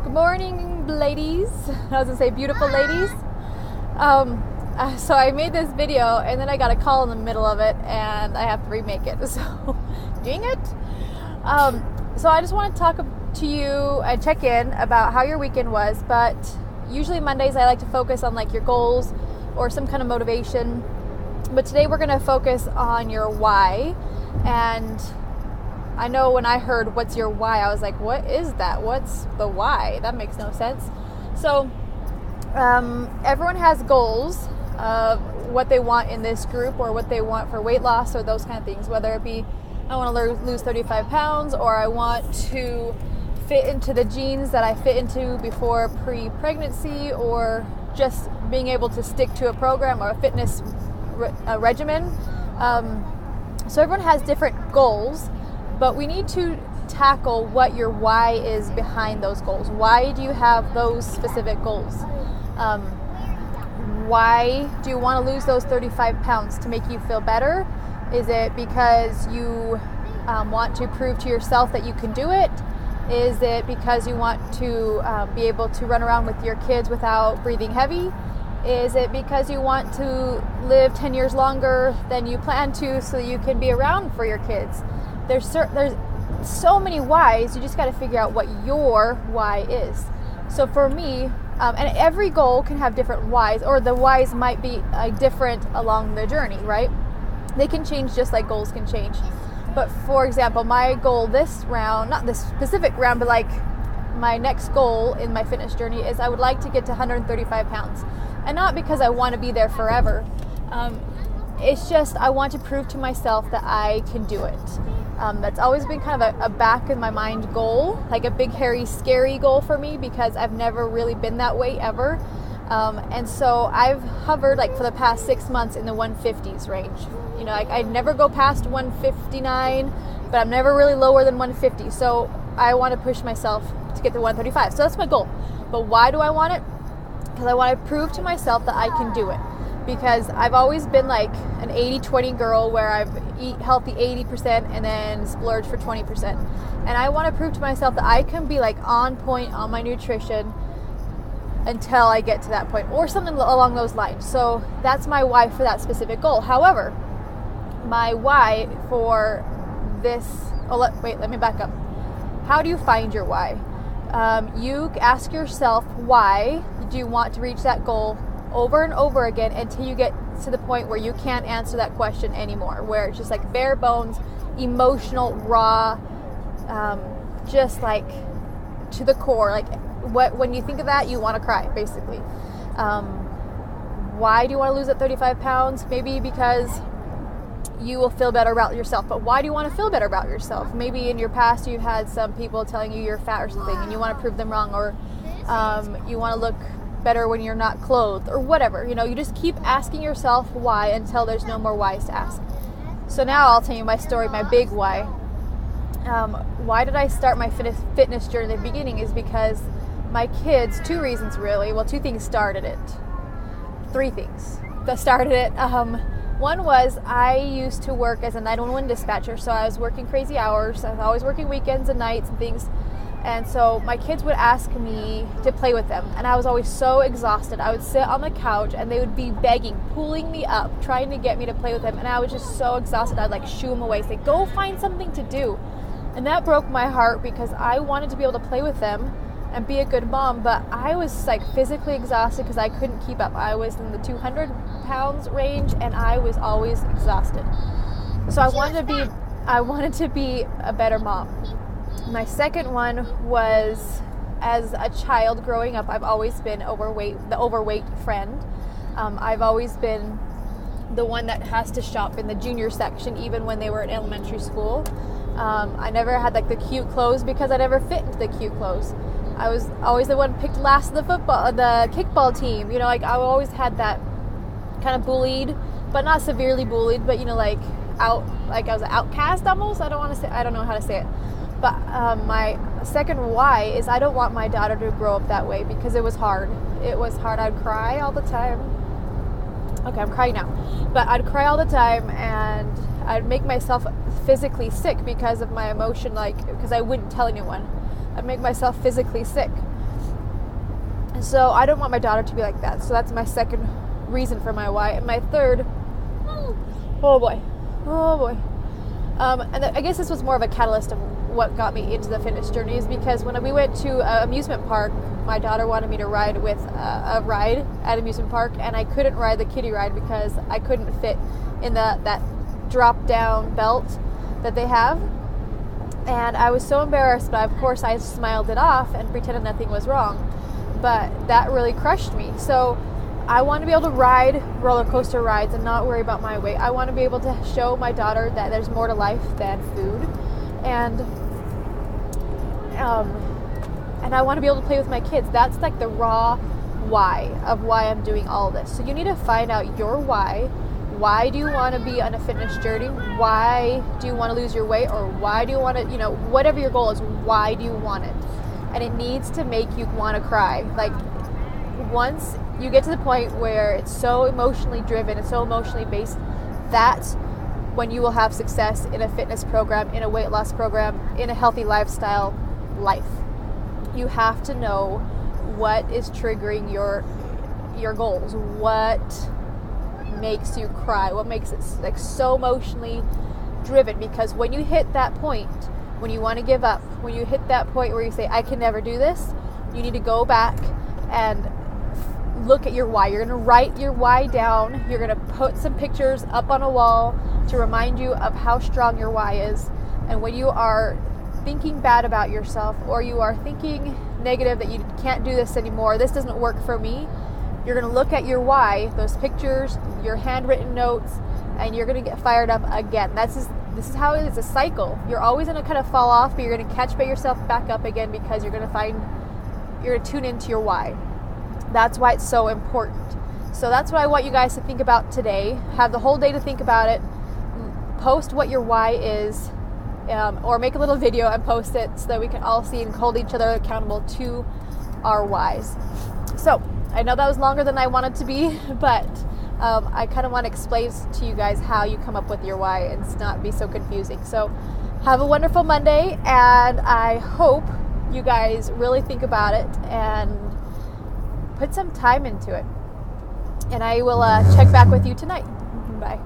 Good morning, ladies. I was gonna say beautiful ladies. So I made this video and then I got a call in the middle of it and I have to remake it. So, dang it. So I just want to talk to you and check in about how your weekend was. But usually Mondays I like to focus on like your goals or some kind of motivation. But today we're gonna focus on your why. And I know when I heard what's your why, I was like, what is that? What's the why? That makes no sense. So everyone has goals of what they want in this group or what they want for weight loss or those kind of things, whether it be I want to lose 35 pounds or I want to fit into the jeans that I fit into before pre-pregnancy, or just being able to stick to a program or a fitness regimen. So everyone has different goals, but we need to tackle what your why is behind those goals. Why do you have those specific goals? Why do you want to lose those 35 pounds? To make you feel better? Is it because you want to prove to yourself that you can do it? Is it because you want to be able to run around with your kids without breathing heavy? Is it because you want to live 10 years longer than you plan to so you can be around for your kids? There's so many whys. You just got to figure out what your why is. So for me, and every goal can have different whys, or the whys might be different along the journey, right? They can change just like goals can change. But for example, my goal this round, not this specific round, but like my next goal in my fitness journey is I would like to get to 135 pounds. And not because I want to be there forever. It's just I want to prove to myself that I can do it. That's always been kind of a back in my mind goal, like a big, hairy, scary goal for me, because I've never really been that way ever. And so I've hovered like for the past 6 months in the 150s range. You know, I never go past 159, but I'm never really lower than 150. So I want to push myself to get to 135. So that's my goal. But why do I want it? Because I want to prove to myself that I can do it. Because I've always been like an 80-20 girl where I've eat healthy 80% and then splurge for 20%. And I want to prove to myself that I can be like on point on my nutrition until I get to that point, or something along those lines. So that's my why for that specific goal. However, my why for this, let me back up. How do you find your why? You ask yourself, why do you want to reach that goal over and over again until you get to the point where you can't answer that question anymore, where it's just like bare bones, emotional, raw, just like to the core. Like when you think of that, you want to cry, basically. Why do you want to lose that 35 pounds? Maybe because you will feel better about yourself. But why do you want to feel better about yourself? Maybe in your past you had some people telling you you're fat or something and you want to prove them wrong, or you want to look better when you're not clothed, or whatever. You know, you just keep asking yourself why until there's no more whys to ask. So now I'll tell you my story, my big why. Why did I start my fitness journey in the beginning is because my kids, two reasons really. Well, two things started it. Three things that started it. One was I used to work as a 911 dispatcher, so I was working crazy hours. I was always working weekends and nights and things. And so my kids would ask me to play with them, and I was always so exhausted. I would sit on the couch and they would be begging, pulling me up, trying to get me to play with them, and I was just so exhausted. I'd like shoo them away, say, go find something to do. And that broke my heart because I wanted to be able to play with them and be a good mom, but I was like physically exhausted because I couldn't keep up. I was in the 200 pounds range and I was always exhausted. So I wanted to be a better mom. My second one was, as a child growing up, I've always been the overweight friend. I've always been the one that has to shop in the junior section, even when they were in elementary school. I never had like the cute clothes because I never fit into the cute clothes. I was always the one picked last of the kickball team. You know, like I always had that kind of bullied, but not severely bullied, but you know, like I was an outcast almost. I don't know how to say it. But my second why is I don't want my daughter to grow up that way because it was hard. It was hard. I'd cry all the time. Okay, I'm crying now. But I'd cry all the time and I'd make myself physically sick because of my emotion, like because I wouldn't tell anyone. I'd make myself physically sick. So I don't want my daughter to be like that. So that's my second reason for my why. And my third, oh boy. And I guess this was more of a catalyst of what got me into the fitness journey, is because when we went to an amusement park, my daughter wanted me to ride with a ride at amusement park, and I couldn't ride the kiddie ride because I couldn't fit in that drop down belt that they have. And I was so embarrassed, but of course I smiled it off and pretended nothing was wrong. But that really crushed me. So I want to be able to ride roller coaster rides and not worry about my weight. I want to be able to show my daughter that there's more to life than food. And I want to be able to play with my kids. That's like the raw why of why I'm doing all this. So you need to find out your why. Why do you want to be on a fitness journey? Why do you want to lose your weight? Or why do you want to, whatever your goal is, why do you want it? And it needs to make you want to cry. Like, once you get to the point where it's so emotionally driven, it's so emotionally based, that's when you will have success in a fitness program, in a weight loss program, in a healthy lifestyle life. You have to know what is triggering your goals, what makes you cry, what makes it like so emotionally driven. Because when you hit that point, when you want to give up, when you hit that point where you say, I can never do this, you need to go back and look at your why. You're going to write your why down. You're going to put some pictures up on a wall to remind you of how strong your why is. And when you are thinking bad about yourself, or you are thinking negative that you can't do this anymore, this doesn't work for me, you're going to look at your why, those pictures, your handwritten notes, and you're going to get fired up again. This is how it is, a cycle. You're always going to kind of fall off, but you're going to catch yourself back up again, because you're going to tune into your why. That's why it's so important. So that's what I want you guys to think about today. Have the whole day to think about it. Post what your why is, or make a little video and post it so that we can all see and hold each other accountable to our whys. So I know that was longer than I wanted to be, but I kind of want to explain to you guys how you come up with your why and not be so confusing. So have a wonderful Monday, and I hope you guys really think about it and put some time into it. And I will check back with you tonight. Bye.